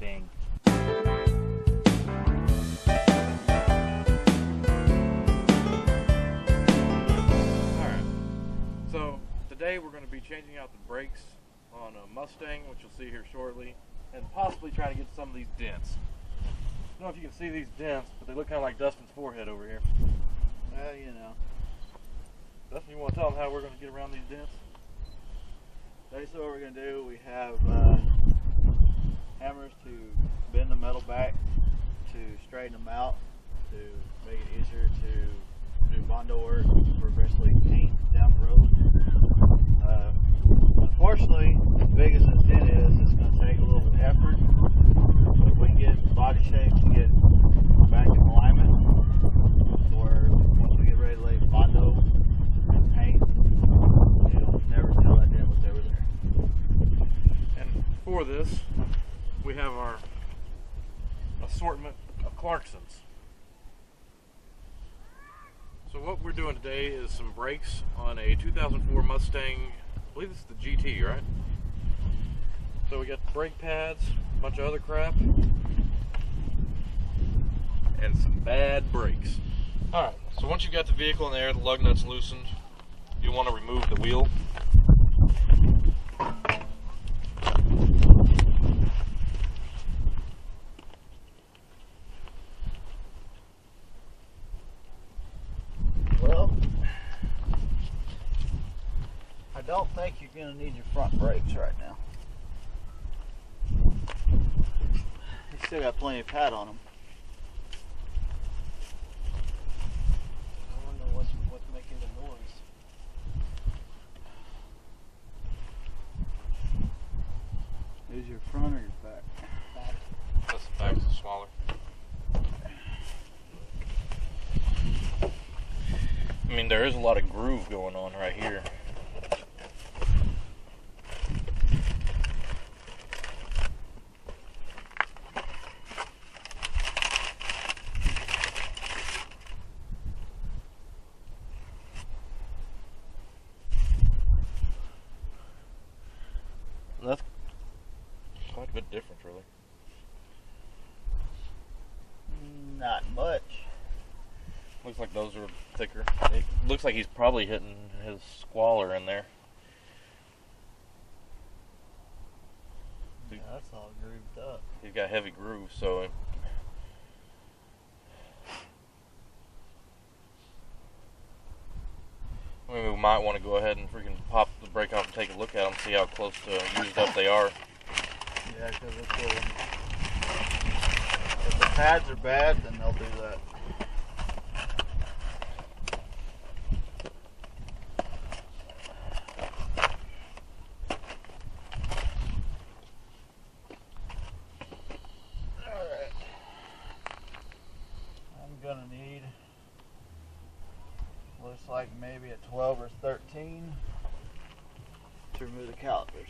thing. Alright, so today we're going to be changing out the brakes on a Mustang, which you'll see here shortly, and possibly trying to get some of these dents. I don't know if you can see these dents, but they look kind of like Dustin's forehead over here. Well, you know. Dustin, you want to tell them how we're going to get around these dents? Basically what we're going to do, we have hammers to bend the metal back, to straighten them out, to make it easier to do Bondo work for basically paint down the road. Unfortunately, as big as this dent is, it's going to take a little bit of effort. But if we can get body shape to get back in alignment, or once we get ready to lay Bondo and paint, you'll never tell that dent was ever there. And for this, we have our assortment of Clarksons. So what we're doing today is some brakes on a 2004 Mustang. I believe this is the GT, right? So we got the brake pads, a bunch of other crap, and some bad brakes. Alright, so once you've got the vehicle in there, the lug nuts loosened, you'll want to remove the wheel. Well, I don't think you're going to need your front brakes right now. You still got plenty of pad on them. I wonder what's making the noise. Is your front or your back? Back. That's the back, is smaller. I mean, there is a lot of groove going on right here. That's quite a bit different, really. Not much. Looks like those are thicker. It looks like he's probably hitting his squaller in there. Yeah, that's all grooved up. He's got heavy grooves, so I mean, we might want to go ahead and freaking pop the brake off and take a look at them, see how close to used up they are. Yeah, because if the pads are bad, then they'll do that. Alright. I'm going to need, looks like maybe a 12 or 13 to remove the calipers.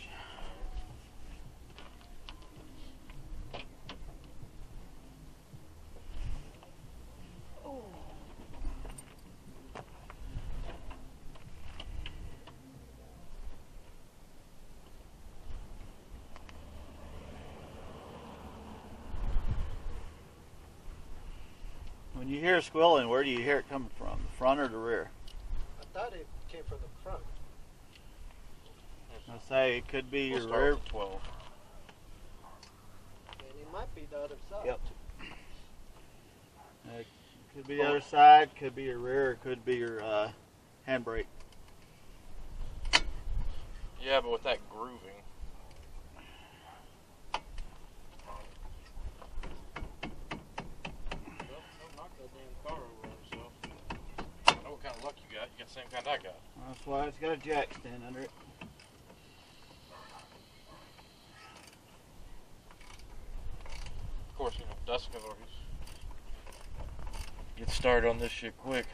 When you hear squealing, where do you hear it coming from? The front or the rear? I thought it came from the front. I say it could be We'll your start rear. with 12. And it might be the other side. Yep. It could be the other side, could be your rear, or could be your handbrake. Yeah, but with that grooving. Well, don't knock that damn car over on yourself. I know what kind of luck you got. You got the same kind I got. That's why it's got a jack stand under it. Of course, you know, Dustin can always get started on this shit quick.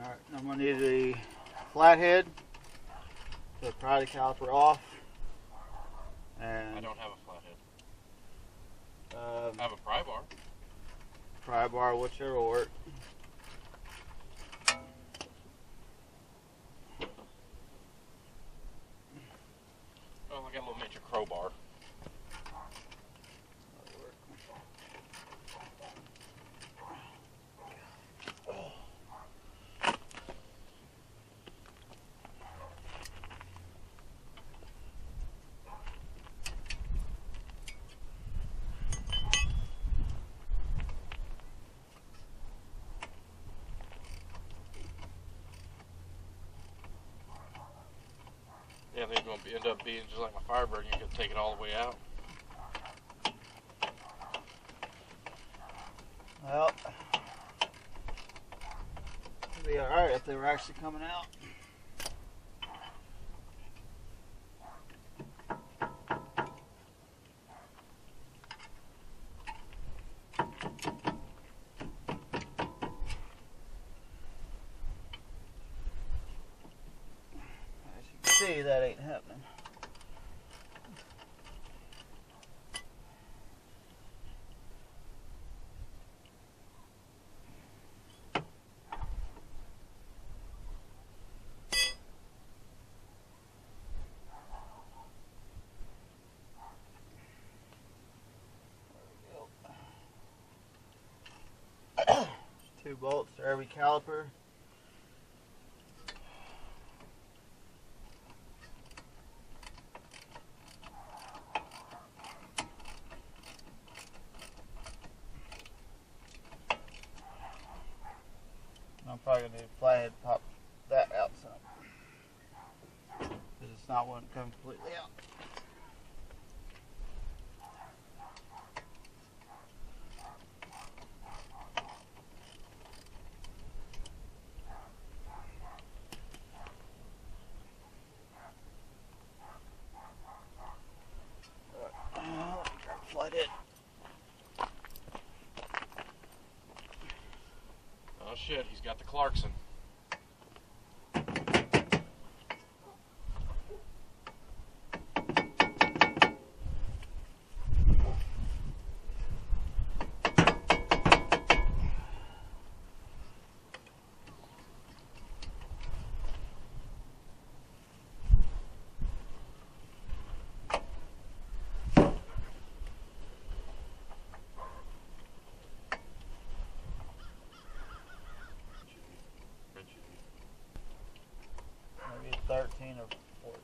Alright, I'm going to need a flathead to pry the caliper off. And I don't have a flathead. I have a pry bar. Pry bar, whichever will work. Oh, I got a little miniature crowbar. Yeah, they're going to end up being just like my Firebird. You can take it all the way out. Well, it'd be alright if they were actually coming out. As you can see, that ain't happening. Two bolts to every caliper. I'm probably going to need a flathead to pop that out some, because it's not wanting to come completely out. Flathead. Oh shit, he's got the Clarkson. Maybe 13 or 14.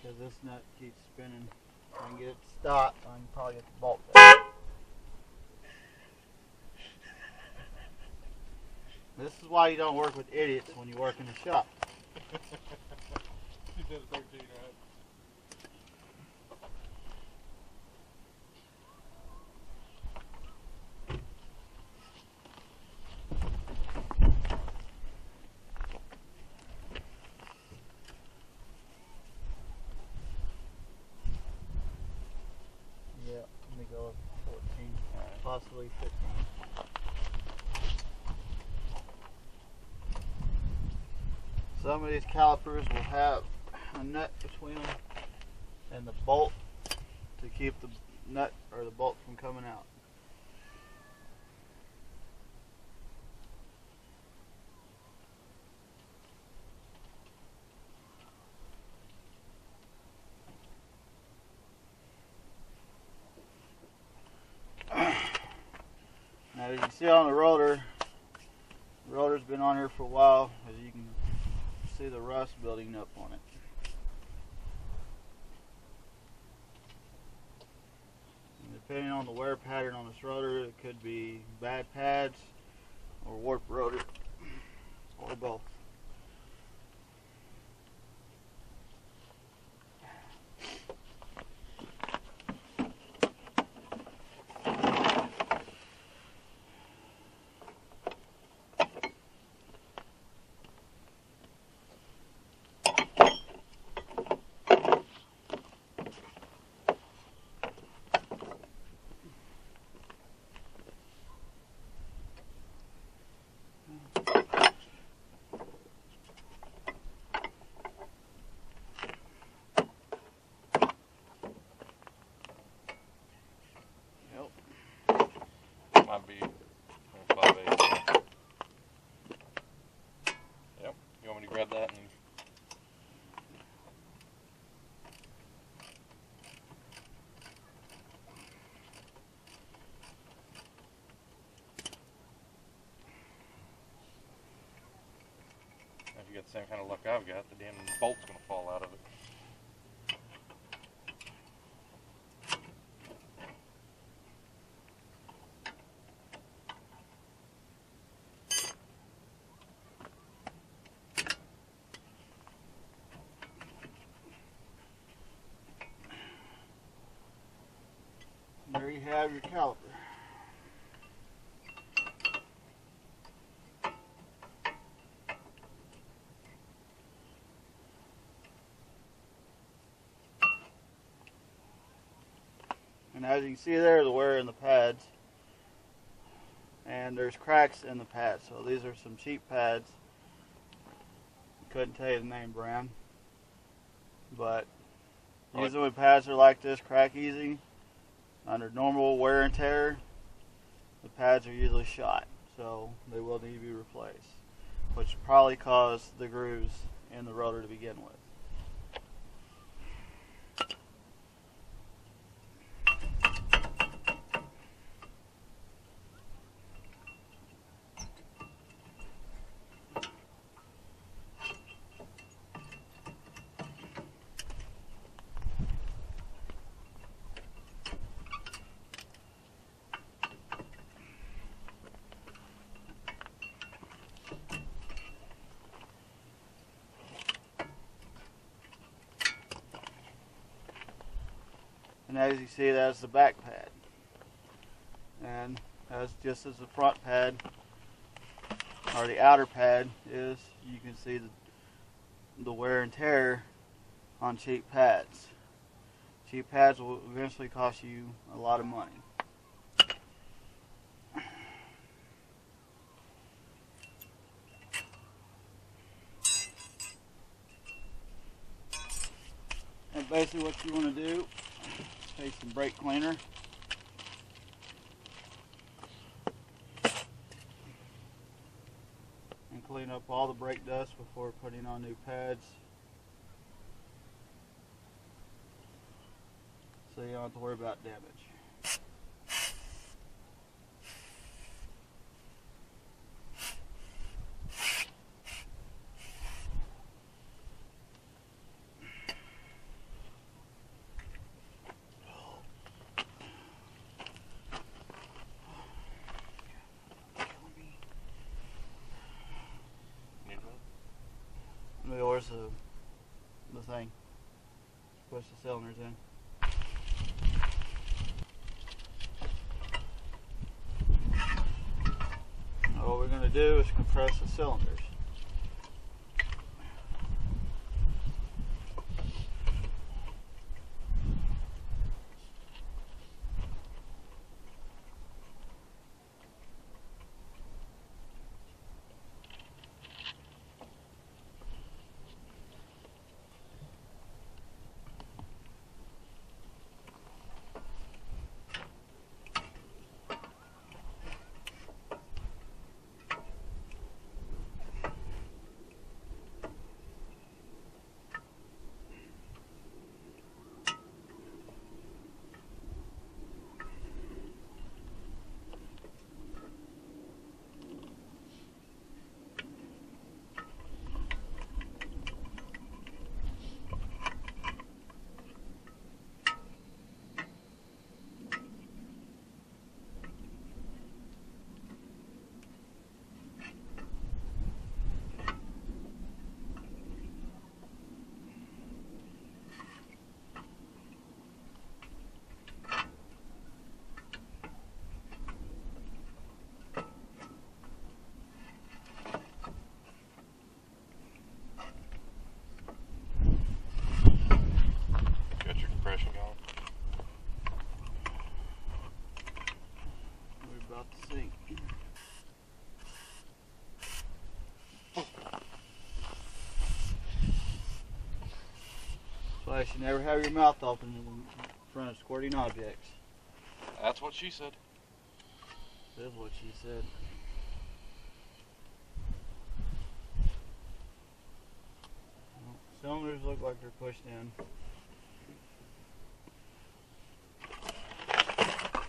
Because this nut keeps spinning. If I can get it to stop, I can probably get the bolt there. This is why you don't work with idiots when you work in the shop. You did 13, right? Yeah, let me go with 14, possibly 15. Some of these calipers will have a nut between them and the bolt to keep the nut or the bolt from coming out. Now, as you see on the rotor's been on here for a while, as you can see the rust building up on it. And depending on the wear pattern on this rotor, it could be bad pads or warped rotor, or both. you got the same kind of luck I've got, the damn bolt's going to fall out of it. There you have your caliper. And as you can see there, the wear in the pads, and there's cracks in the pads. So these are some cheap pads. Couldn't tell you the name brand, but usually when pads are like this, crack easy, under normal wear and tear, the pads are usually shot, so they will need to be replaced, which probably caused the grooves in the rotor to begin with. And as you see, that's the back pad. And as just as the front pad, or the outer pad is, you can see the wear and tear on cheap pads. Cheap pads will eventually cost you a lot of money. And basically what you want to do, take some brake cleaner, and clean up all the brake dust before putting on new pads, so you don't have to worry about damage. Where's the thing? Push the cylinders in. Now what we're going to do is compress the cylinders. You should never have your mouth open in front of squirting objects. That's what she said. That is what she said. Well, cylinders look like they're pushed in.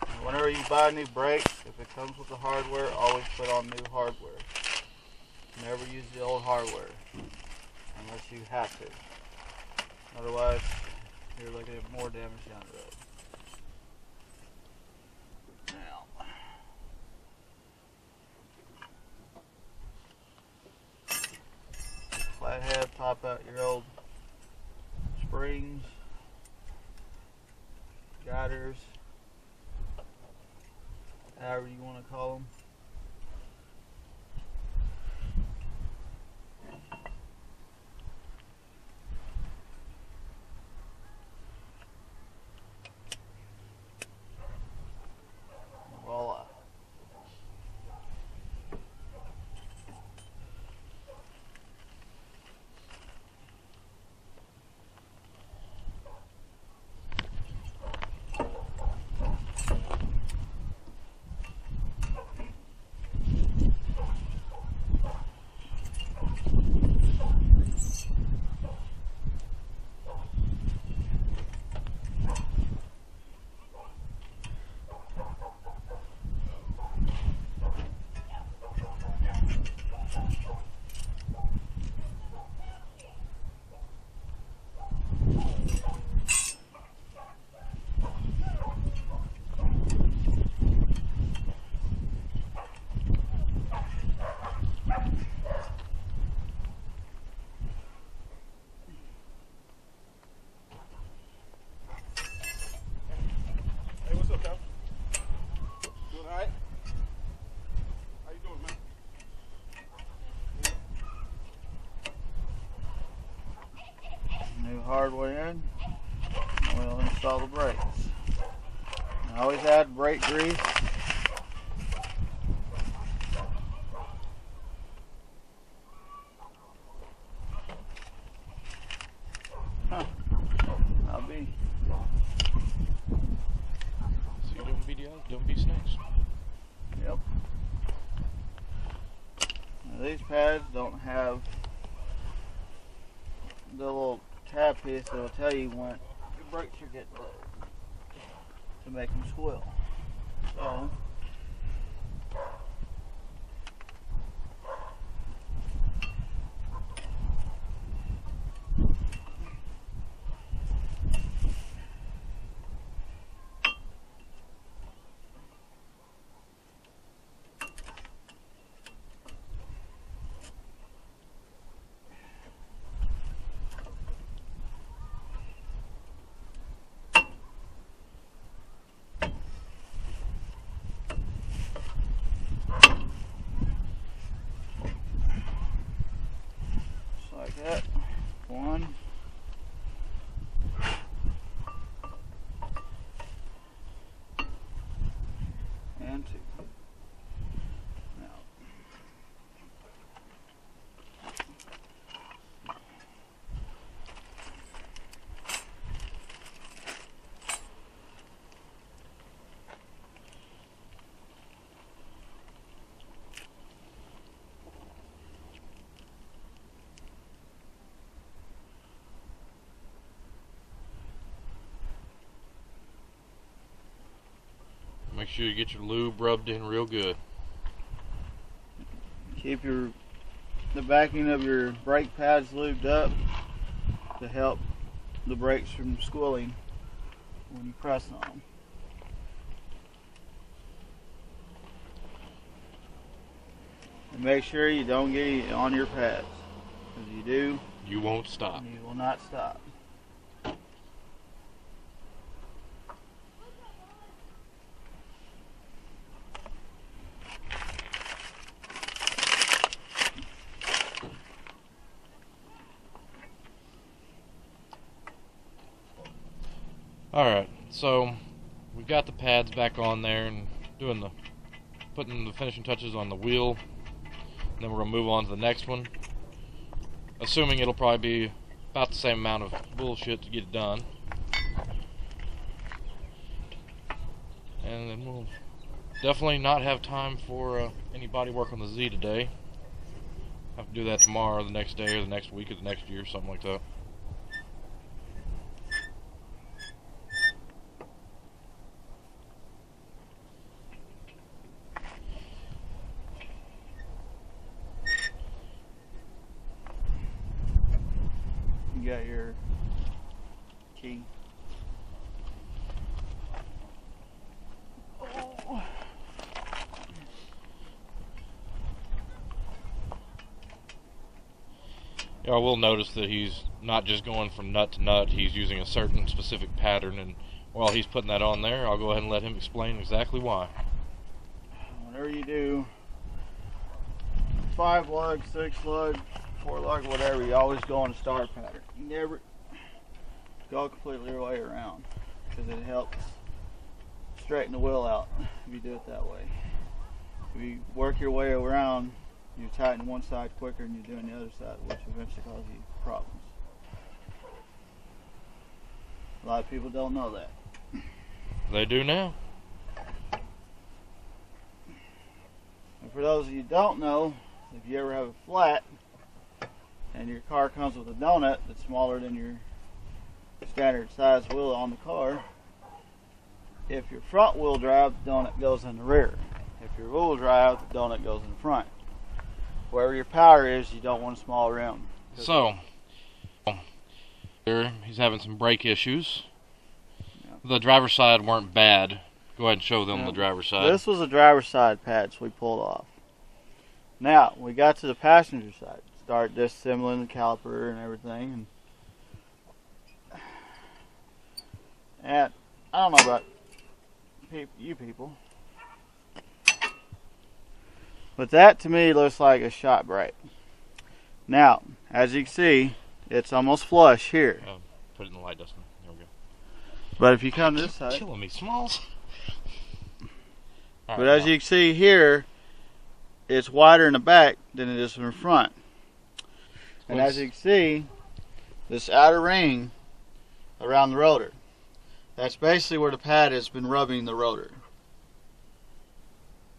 And whenever you buy new brakes, if it comes with the hardware, always put on new hardware. Never use the old hardware unless you have to. Otherwise, you're looking at more damage down the road. Now, flathead, pop out your old springs, guiders, however you want to call them. Voila. Hardware in, we'll install the brakes. I always add brake grease. I'll be. So you're doing videos, doing beef snakes? Yep. Now these pads don't have the little tab piece that will tell you when your brakes are getting low to make them squeal. So, like that. One. And two. Now. Make sure you get your lube rubbed in real good. Keep the backing of your brake pads lubed up to help the brakes from squealing when you press on them. And make sure you don't get it on your pads. If you do, You won't stop. you will not stop. Alright, so we've got the pads back on there and putting the finishing touches on the wheel. And then we're going to move on to the next one. Assuming it'll probably be about the same amount of bullshit to get it done. And then we'll definitely not have time for any body work on the Z today. Have to do that tomorrow, or the next day, or the next week, or the next year, something like that. got your key. Oh. Yeah, I will notice that he's not just going from nut to nut, he's using a certain specific pattern, and while he's putting that on there, I'll go ahead and let him explain exactly why. Whenever you do 5 lug, 6 lug, 4 lug, whatever, you always go on a star pattern. You never go completely your way around, because it helps straighten the wheel out if you do it that way. If you work your way around, you tighten one side quicker than you're doing the other side, which eventually causes you problems. A lot of people don't know that. They do now. And for those of you who don't know, if you ever have a flat and your car comes with a donut that's smaller than your standard size wheel on the car, if you're front wheel drive, the donut goes in the rear. If you're wheel drive, the donut goes in the front. Wherever your power is, you don't want a small rim. So, here he's having some brake issues. Yeah. The driver's side weren't bad. Go ahead and show them the driver's side. This was a driver's side patch we pulled off. Now, we got to the passenger side. Start disassembling the caliper and everything. And I don't know about you people, but that to me looks like a shot brake. Now, as you can see, it's almost flush here. Put it in the light, Dustin. There we go. But if you come to this side, killing me, Smalls. But right, as you can see here, it's wider in the back than it is in the front. And as you can see, this outer ring around the rotor, that's basically where the pad has been rubbing the rotor.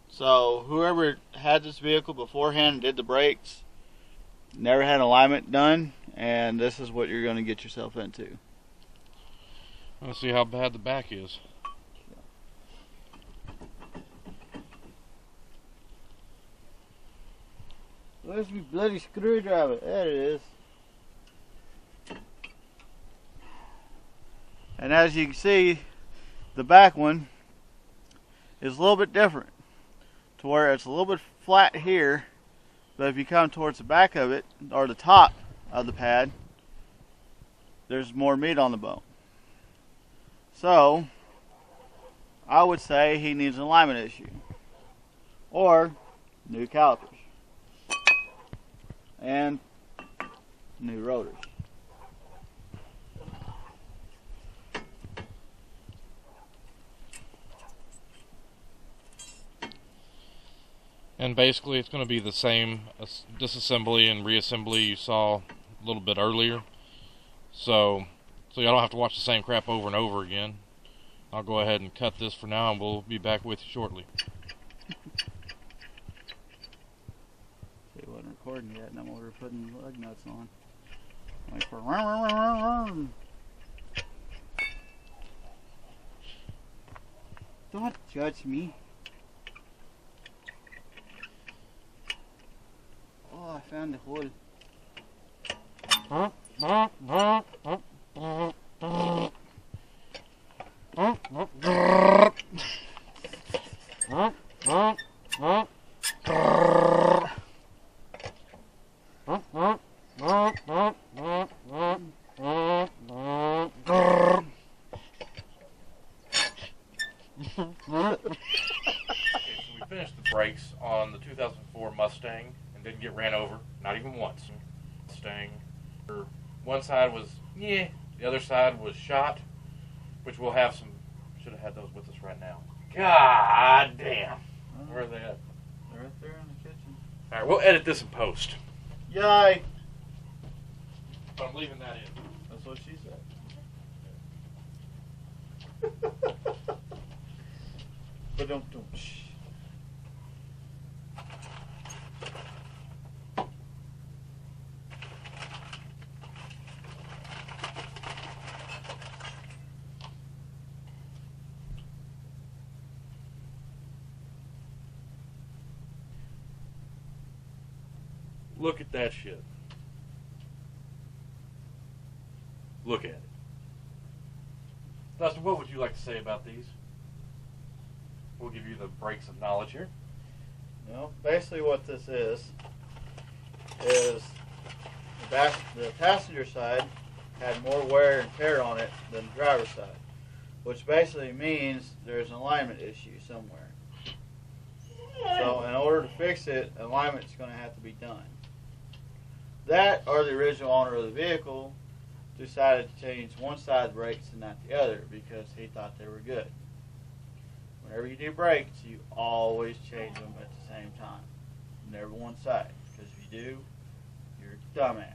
So whoever had this vehicle beforehand and did the brakes never had alignment done, and this is what you're going to get yourself into. Let's see how bad the back is. Where's my bloody screwdriver? There it is. And as you can see, the back one is a little bit different, to where it's a little bit flat here, but if you come towards the back of it, or the top of the pad, there's more meat on the bone. So, I would say he needs an alignment issue, or new calipers, and new rotors. And basically it's going to be the same disassembly and reassembly you saw a little bit earlier. So y'all don't have to watch the same crap over and over again. I'll go ahead and cut this for now, and we'll be back with you shortly. It wasn't recording yet, and I'm over putting lug nuts on. Like for don't judge me. Oh, I found the hole. We finished the brakes on the 2004 Mustang and didn't get ran over, not even once. Mustang, one side was the other side was shot, which we'll have some. Should have had those with us right now. God damn, where are they at? They're right there in the kitchen. All right, we'll edit this in post. Yay! But I'm leaving that in. That's what she said. But don't. Shh. Look at that shit. look at it. Dustin, what would you like to say about these? We'll give you the breaks of knowledge here. Well, basically what this is the passenger side had more wear and tear on it than the driver's side, which basically means there's an alignment issue somewhere. So in order to fix it, alignment's going to have to be done. That, or the original owner of the vehicle decided to change one side brakes and not the other because he thought they were good. Whenever you do brakes, you always change them at the same time. Never one side, because if you do, you're a dumbass.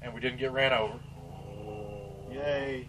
And we didn't get ran over. Yay.